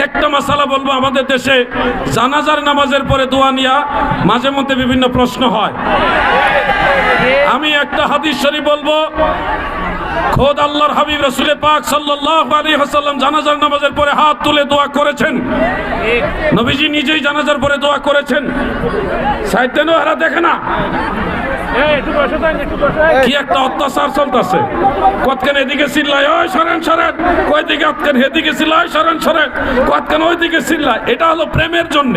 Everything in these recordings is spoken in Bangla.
একটা মাসালা বলবো, আমাদের দেশে জানাজার নামাজের পরে দোয়া নিয়া মাঝে মধ্যে বিভিন্ন প্রশ্ন হয়। আমি একটা হাদিস শরীফ বলবো, খোদ আল্লাহর হাবিব রাসূল পাক সাল্লাল্লাহু আলাইহি ওয়াসাল্লাম জানাজার নামাজের পরে হাত তুলে দোয়া করেছেন। নবীজি নিজেই জানাজার পরে দোয়া করেছেন। সাইদেন ওরা দেখে না কি একটা অত্যাচার চলতেছে। কতক্ষণ এদিকে চিল্লায় ওই সরেন সরেন, কই দিকে কতক্ষণ এদিকে চিল্লায় সরেন সরেন, কতক্ষণ ওইদিকে চিল্লায়। এটা হলো প্রেমের জন্য,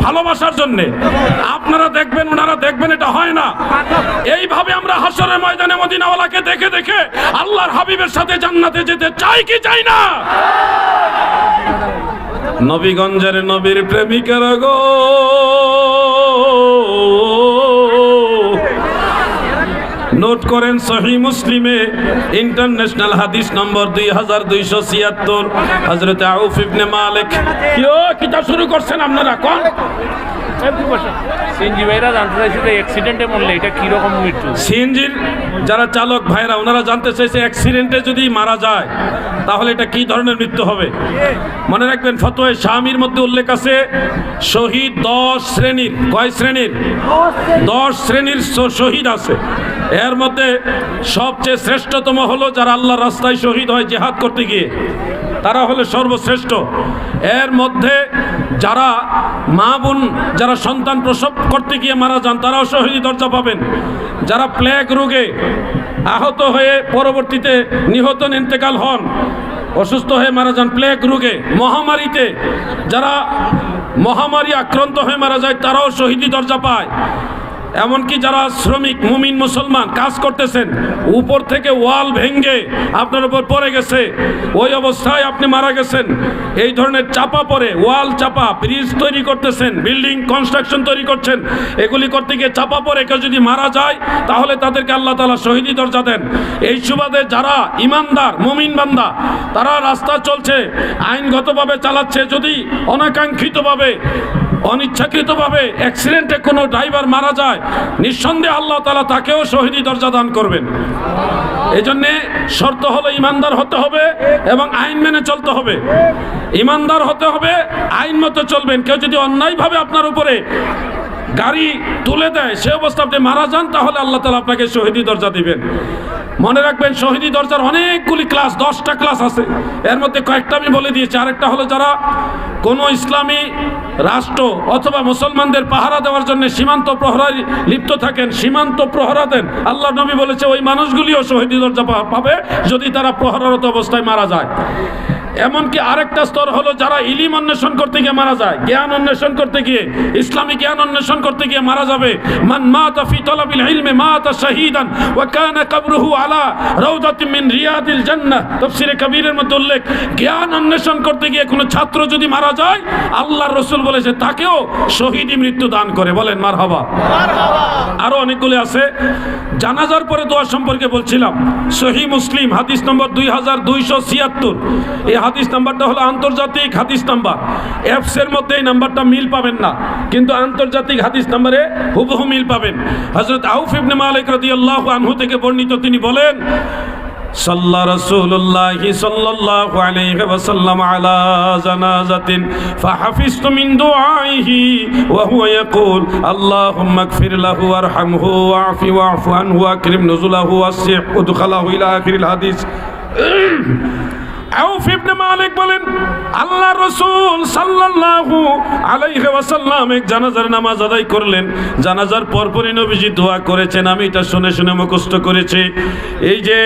ভালোবাসার জন্য। আপনারা দেখবেন, ওনারা দেখবেন, এটা হয় না। এইভাবে আমরা হাসরের ময়দানে মদিনাওয়ালাকে দেখে দেখে আল্লাহর হাবিবের সাথে জান্নাতে যেতে চাই কি চাই না? নবীগঞ্জের নবীর প্রেমিকারা গো, নোট করেন, সহিহ মুসলিমে ইন্টারন্যাশনাল হাদিস নম্বর 2276, হযরত আউফ ইবনে মালিক। কিতাব শুরু করছেন আপনারা কোন সিএনজি ভাইরা জানতে চাইছে যে অ্যাক্সিডেন্টে মরলে এটা কি রকম মৃত্যু? সিএনজির যারা চালক ভাইরা ওনারা জানতে চাইছে অ্যাক্সিডেন্টে যদি মারা যায় তাহলে এটা কি ধরনের মৃত্যু হবে। মনে রাখবেন, ফতোয়ায়ে শামির মধ্যে উল্লেখ আছে শহীদ 10 শ্রেণীর। কয় শ্রেণীর? 10 শ্রেণীর শহীদ আছে। এর মধ্যে সবচেয়ে শ্রেষ্ঠতম হলো যারা আল্লাহর রাস্তায় শহীদ হয় জিহাদ করতে গিয়ে, তারা হলো সর্বশ্রেষ্ঠ। এর মধ্যে যারা মা বোন, যারা সন্তান প্রসব করতে গিয়ে মারা যান, তারাও শহীদ দরজা পাবেন। যারা প্লেগ রোগে আহত হয়ে পরবর্তীতে নিহত ইন্তেকাল হন, অসুস্থ হয়ে মারা যান প্লেগ রোগে, মহামারীতে যারা মহামারী আক্রান্ত হয়ে মারা যায়, তারাও শহীদি দরজা পায়। এমনকি যারা শ্রমিক মুমিন মুসলমান কাজ করতেছেন, উপর থেকে ওয়াল ভেঙে আপনার উপর পড়ে গেছে, ওই অবস্থায় আপনি মারা গেছেন, এই ধরনের চাপা পড়ে, ওয়াল চাপা, ব্রিজ তৈরি করতেছেন, বিল্ডিং কনস্ট্রাকশন তৈরি করছেন, এগুলি করতে গিয়ে চাপা পড়ে কেউ যদি মারা যায় তাহলে তাদেরকে আল্লাহ তাআলা শহীদি দরজা দেন। এই সুবাদে যারা ইমানদার মুমিন বান্দা, তারা রাস্তা চলছে, আইনগতভাবে চালাচ্ছে, যদি অনাকাঙ্ক্ষিতভাবে অনিচ্ছাকৃতভাবে অ্যাক্সিডেন্টে কোনো ড্রাইভার মারা যায়, নিঃসন্দেহে আল্লাহ তাআলা তাকেও শহীদি দরজা দান করবেন। এই জন্যে শর্ত হলো ইমানদার হতে হবে এবং আইন মেনে চলতে হবে। ইমানদার হতে হবে, আইন মতো চলবেন। কেউ যদি অন্যায়ভাবে আপনার উপরে গাড়ি তুলে দেয়, সে অবস্থা আপনি মারা যান, তাহলে আল্লাহ তাআলা আপনাকে শহীদি দরজা দিবেন। মনে রাখবেন, শহীদি দরজার অনেকগুলি ক্লাস, 10টা ক্লাস আছে। এর মধ্যে কয়েকটা আমি বলে দিয়েছি। আরেকটা হলো যারা কোনো ইসলামী রাষ্ট্র অথবা মুসলমানদের পাহারা দেওয়ার জন্য সীমান্ত প্রহরায় লিপ্ত থাকেন, সীমান্ত প্রহরা দেন, আল্লাহ নবী বলেছে ওই মানুষগুলিও শহীদি দরজা পাবে যদি তারা প্রহরারত অবস্থায় মারা যায়। এমনকি আরেকটা স্তর হলো যারা ইলম অন্বেষণ করতে গিয়ে মারা যায়, জ্ঞান অন্বেষণ করতে গিয়ে, ইসলামী জ্ঞান অন্বেষণ করতে গিয়ে মারা যাবে। মান মাতা ফি তালাবিল ইলমি মাতা শাহীদান ওয়া কানা কবরুহু আলা রাউদাতিন মিন রিয়াদিল জান্নাহ। তাফসীরে কবীরের মধ্যে উল্লেখ, জ্ঞান অন্বেষণ করতে গিয়ে কোনো ছাত্র যদি মারা যায়, আল্লাহর রাসূল বলেছে তাকেও শহীদি মৃত্যু দান করে। বলেন মারহাবা। আরো অনেকগুলো আছে। জানাজার পরে দোয়া সম্পর্কে বলছিলাম, সহিহ মুসলিম হাদিস নম্বর 2276। এই হাদিস নাম্বারটা হলো আন্তর্জাতিক হাদিস নাম্বার। অ্যাপসের মধ্যে এই নাম্বারটা মিল পাবেন না, কিন্তু আন্তর্জাতিক হাদিস নাম্বারে হুবহু মিল পাবেন। হযরত আউফ ইবনে মালিক রাদিয়াল্লাহু আনহু থেকে বর্ণিত, তিনি বলেন, সাল্লা রাসূলুল্লাহি সাল্লাল্লাহু আলাইহি ওয়াসাল্লাম আলা জানাজাতিন ফাহাফিজতু মিন দুআইহি ওয়া হুয়া ইয়াকুল আল্লাহুম্মা ইগফির লাহু ওয়ারহামহু ওয়া'ফি ওয়া'ফু আনহু ওয়াকরিম নুজুলাহু ওয়াসি' উদখালাহু ইলা আখিরিল হাদিস। আউফ ইবনে মালিক বলেন, আল্লাহর রাসূল সাল্লাল্লাহু আলাইহি ওয়াসাল্লাম এক জানাজার নামাজ আদায় করলেন। জানাজার পরপরই নবীজি দোয়া করেছেন, আমি এটা শুনে শুনে মুখস্থ করেছি। এই যে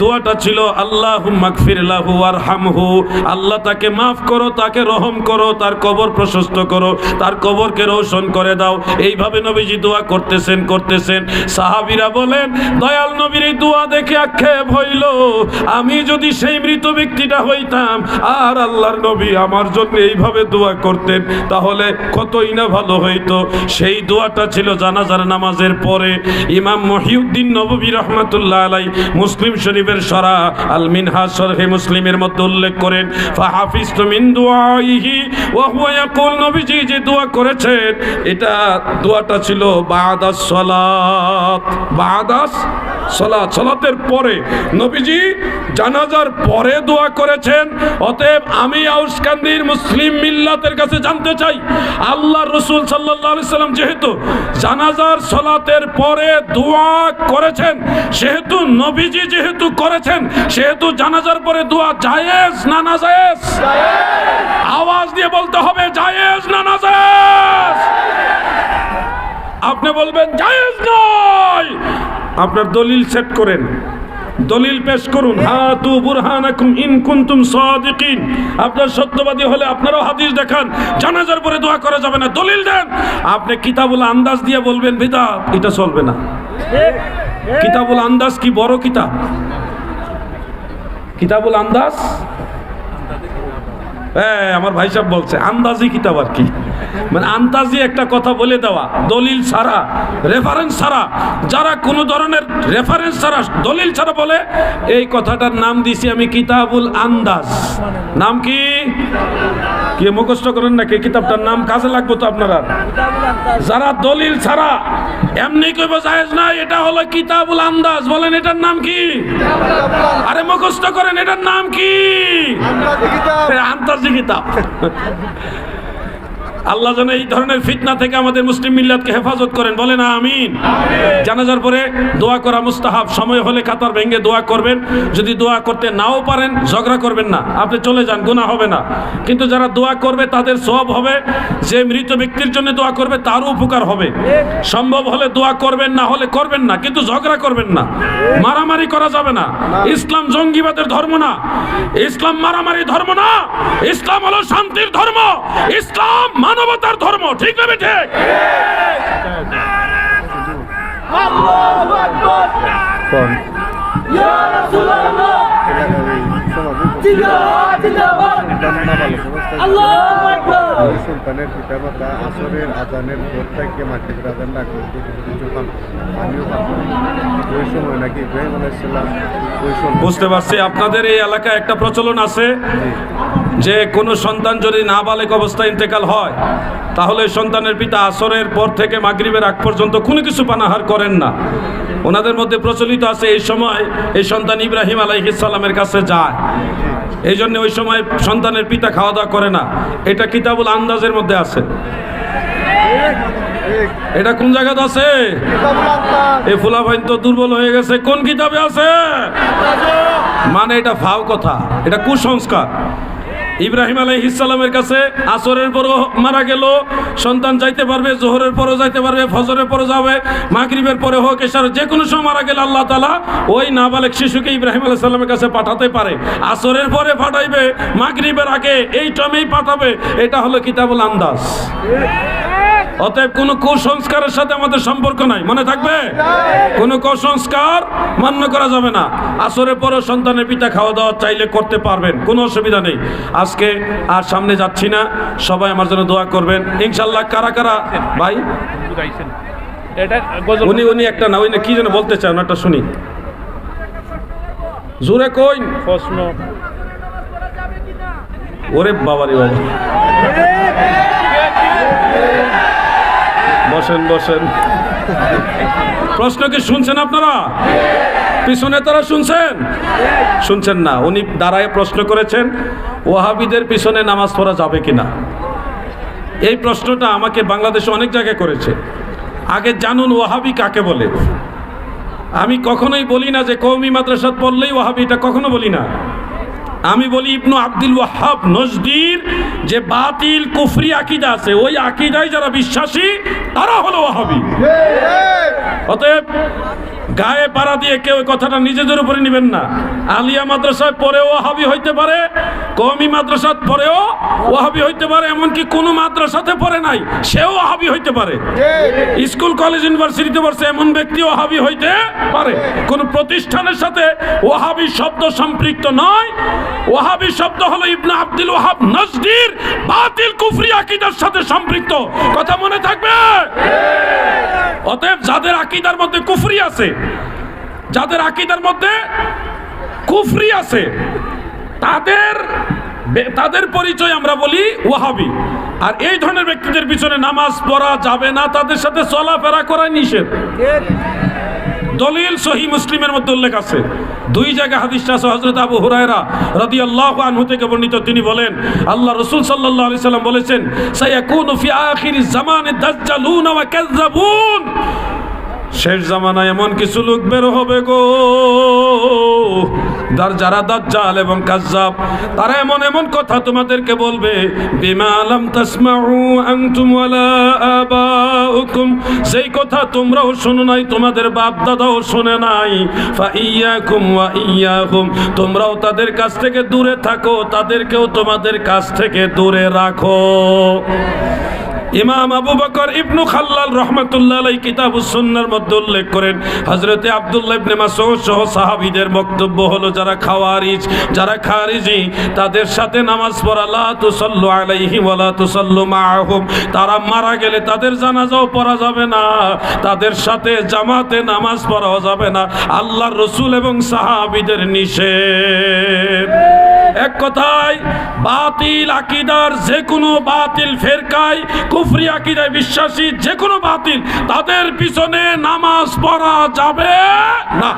দোয়াটা ছিল, আল্লাহুম্মা ইগফির লাহু ওয়ারহামহু, আল্লাহ তাকে মাফ করো, তাকে রহম করো, তার কবর প্রশস্ত করো, তার কবরকে রোশন করে দাও। এইভাবে নবীজি দোয়া করতেছেন। সাহাবীরা বলেন, দয়াল নবীর এই দোয়া দেখে আক্ষেপ হইল, আমি যদি সেই মৃত ব্যক্তি হইতাম আর আল্লাহর নবী আমার জন্য এইভাবে দোয়া করতেন, তাহলে কতই না ভালো হইতো। সেই দোয়াটা ছিল জানাজার নামাজের পরে। ইমাম মহিউদ্দিন নববী রাহমাতুল্লাহ আলাইহি মুসলিম শরীফের শরহ আল মিনহাজ শরহে মুসলিমের মধ্যে উল্লেখ করেন, ফাহাফিজতু মিন দুআইহি ওয়া হুয়া ইয়াকুল, নবীজি যে দোয়া করেছেন, এটা দোয়াটা ছিল বাদাস সালাত। বাদাস সালাত, সালাতের পরে। নবীজি জানাজার পরে দোয়া করেছেন। অতএব আমি আউসকান্দির মুসলিম মিল্লাতের কাছে জানতে চাই, আল্লাহ রসুল সাল্লাল্লাহু আলাইহি সাল্লাম যেহেতু জানাজার সালাতের পরে দোয়া করেছেন, সেহেতু নবীজি যেহেতু করেছেন, সেহেতু জানাজার পরে দোয়া জায়েজ না নাজায়েজ? আওয়াজ দিয়ে বলতে হবে জায়েজ না নাজায়েজ? আপনি বলবেন জায়েজ নয়। আপনার দলিল সেট করেন, দলিল পেশ করুন। হাতু বুরহানাকুম ইন কুনতুম সাদিকিন। আপনার সত্যবাদী হলে আপনারাও হাদিস দেখান জানাজার পরে দোয়া করা যাবে না, দলিল দেন। আপনি কিতাবুল আন্দাজ দিয়ে বলবেন বিদআত, এটা চলবে না। কিতাবুল আন্দাজ কি বড় কিতাব? কিতাবুল আন্দাজ, আমার ভাই সাহেব বলছে আন্দাজি কিতাব আর কি, মানে আন্দাজি একটা কথা বলে দেওয়া, দলিল ছাড়া, রেফারেন্স ছাড়া। যারা কোনো ধরনের রেফারেন্স ছাড়া, দলিল ছাড়া বলে, এই কথাটার নাম দিছি আমি কিতাবুল আন্দাজ। নাম কি? কি মুখস্থ করেন নাকি? কিতাবটার নাম কাজে লাগবে তো আপনারা। যারা দলিল ছাড়া এমনি কইব জায়েজ না, এটা হলো কিতাবুল আন্দাজ, বলেন এটার নাম কি? আরে মুখস্থ করেন, এটার নাম কি? আন্দাজি কিতাব। আল্লাহ যেন এই ধরনের ফিতনা থেকে আমাদের মুসলিম মিল্লাতকে হেফাজত করেন, বলেন আমিন। জানাজার পরে দোয়া করা মুস্তাহাব, সময় হলে কাতার ভেঙে দোয়া করবেন। যদি দোয়া করতে নাও পারেন ঝগড়া করবেন না, আপনি চলে যান, গুনাহ হবে না। কিন্তু যারা দোয়া করবে তাদের সওয়াব হবে, যে মৃত ব্যক্তির জন্য দোয়া করবে তারও উপকার হবে। সম্ভব হলে দোয়া করবেন, না হলে করবেন না, কিন্তু ঝগড়া করবেন না, মারামারি করা যাবে না। ইসলাম জঙ্গিবাদের ধর্ম না, ইসলাম মারামারি ধর্ম না, ইসলাম হলো শান্তির ধর্ম, ইসলাম মানবতার ধর্ম। ঠিক না ঠিক? আল্লাহু আকবার, ইয়া রাসূলুল্লাহ, জিন্দাবাদ জিন্দাবাদ, আল্লাহু আকবার। সন্তানের পিতামাতা আসরের আজানের পর থেকে মাগরিবের আজান না করতে কিছু পান, আমিও পান। ওই সময় নাকি ইব্রাহিম আলাইহিস সালাম ওই সময়। বুঝতে পারছি আপনাদের এই এলাকায় একটা প্রচলন আছে যে কোনো সন্তান যদি নাবালেগ অবস্থায় ইন্তেকাল হয়, তাহলে সন্তানের পিতা আসরের পর থেকে মাগরিবের আগ পর্যন্ত কোনো কিছু পানাহার করেন না। ওনাদের মধ্যে প্রচলিত আছে এই সময় এই সন্তান ইব্রাহিম আলাইহিস সালামের কাছে যায়, এই জন্য ওই সময় সন্তানের পিতা খাওয়া দাওয়া করে না। এটা কিতাবুল আন্দাজের মধ্যে আছে। এটা কোন জায়গাতে আছে? এই ফুলাফাইন তো দুর্বল হয়ে গেছে। কোন কিতাবে আছে? মানে এটা ফাও কথা, এটা কুসংস্কার। ইব্রাহিম আলাইহিস সালামের কাছে আসরের পরও মারা গেল, সন্তান যাইতে পারবে, জোহরের পরও যাইতে পারবে, ফজরের পরও যাবে, মাগরিবের পরে হোক, এশার যে কোনো সময় মারা গেলে আল্লাহ তাআলা ওই নাবালেগ শিশুকে ইব্রাহিম আলাইহিস সালামের কাছে পাঠাতে পারে। আসরের পরে পাঠাইবে, মাগরিবের আগে এই টাইমেই পাঠাবে। এটা হলো কিতাবুল আন্দাজ। অতএব কোনো কুসংস্কারের সাথে আমাদের সম্পর্ক নাই, মনে থাকবে। কোনো কুসংস্কার মান্য করা যাবে না। আসরের পরও সন্তানের পিতা খাওয়া দাওয়া চাইলে করতে পারবেন, কোনো অসুবিধা নেই। আজকে আর সামনে যাচ্ছি না, সবাই আমার জন্য দোয়া করবেন ইনশাল্লাহ। কারা কারা ভাই? উনি একটা না, ওই না কি যেন বলতে চান, একটা শুনি জোরে কই। প্রশ্ন, ওরে বাবারে বাবা, বসেন বসেন। প্রশ্ন কি শুনছেন আপনারা? পিছনে তারা শুনছেন? শুনছেন না? উনি দাঁড়ায় প্রশ্ন করেছেন ওয়াহাবিদের পিছনে নামাজ পড়া যাবে কিনা। এই প্রশ্নটা আমাকে বাংলাদেশে অনেক জায়গায় করেছে। আগে জানুন ওয়াহাবি কাকে বলে। আমি কখনোই বলি না যে কওমি মাদ্রাসাত পড়লেই ওয়াহাবি, এটা কখনো বলি না। আমি বলি ইবনু আব্দুল ওয়াহাব নজদির যে বাতিল কুফরি আকীদা আছে, ওই আকীদায় যারা বিশ্বাসী তারা হলো ওয়াহাবি। অতএব গায়ে পাড়া দিয়ে কেউ কথাটা নিজেদের উপরে নেবেন না। আলিয়া মাদ্রাসায় পড়েও ওয়াহাবি হইতে পারে, কওমি মাদ্রাসাত পড়েও ওয়াহাবি হইতে পারে, এমনকি কোনো মাদ্রাসাতে পড়ে নাই সেও ওয়াহাবি হইতে পারে। স্কুল কলেজ ইউনিভার্সিটিতে পড়ছে এমন ব্যক্তি ওয়াহাবি হইতে পারে। কোন প্রতিষ্ঠানের সাথে ওয়াহাবি শব্দ সম্পৃক্ত নয়। ওয়াহাবি শব্দ হলো ইবনে আব্দুল ওয়াহাব নজদির বাতিল কুফরি আকীদার সাথে সম্পৃক্ত। কথা মনে থাকবে। অতএব যাদের আকীদার মধ্যে কুফরি আছে, যাদের আকীদার মধ্যে কুফরি আছে, তাদের পরিচয় আমরা বলি ওয়াহাবি। আর এই ধরনের ব্যক্তিদের পিছনে নামাজ পড়া যাবে না, তাদের সাথে চলাফেরা করা নিষেধ। দলিল সহিহ মুসলিমের মধ্যে উল্লেখ আছে। দুই জায়গায় হাদিসটা আছে। হযরত আবু হুরায়রা রাদিয়াল্লাহু আনহু থেকে বর্ণিত, তিনি বলেন আল্লাহ রাসূল সাল্লাল্লাহু আলাইহি সাল্লাম বলেছেন, সায়াকুনু ফি আখিরিজ জামানে দাজ্জালুন ওয়া কাযযাবুন, শেষ জামানায় এমন কিছু লোক বের হবে গো, যারা দাজ্জাল এবং কাযযাব, তারা এমন এমন কথা তোমাদেরকে বলবে, বিমা লাম তাসমাউ আনতুম ওয়ালা আবাউকুম, সেই কথা তোমরাও শোনো নাই, তোমাদের বাপ দাদাও শোনে নাই। ফা ইয়াকুম ওয়া ইয়াহুম, তোমরাও তাদের কাছ থেকে দূরে থাকো, তাদেরকেও তোমাদের কাছ থেকে দূরে রাখো। ইমাম আবু বকর ইবনু খাল্লাল রাহমাতুল্লাহ আলাইহি কিতাবুস সুন্নাহর মধ্যে উল্লেখ করেন, হযরতে আব্দুল্লাহ ইবনে মাসউদ সহ সাহাবীদের বক্তব্য হলো, যারা খাওয়ারিজ, যারা খারিজি, তাদের সাথে নামাজ পড়া, লা তুসাল্লু আলাইহি ওয়া লা তুসাল্লু মাআহুম, তারা মারা গেলে তাদের জানাজাও পড়া যাবে না, তাদের সাথে জামাতে নামাজ পড়াও যাবে না, আল্লাহর রাসূল এবং সাহাবীদের নিষেধ। এক কথায় বাতিল আকীদার যে কোনো বাতিল ফেরকায়, কুফরি আকীদায় বিশ্বাসী যে কোনো বাতিল, তাদের পিছনে নামাজ পড়া যাবে না।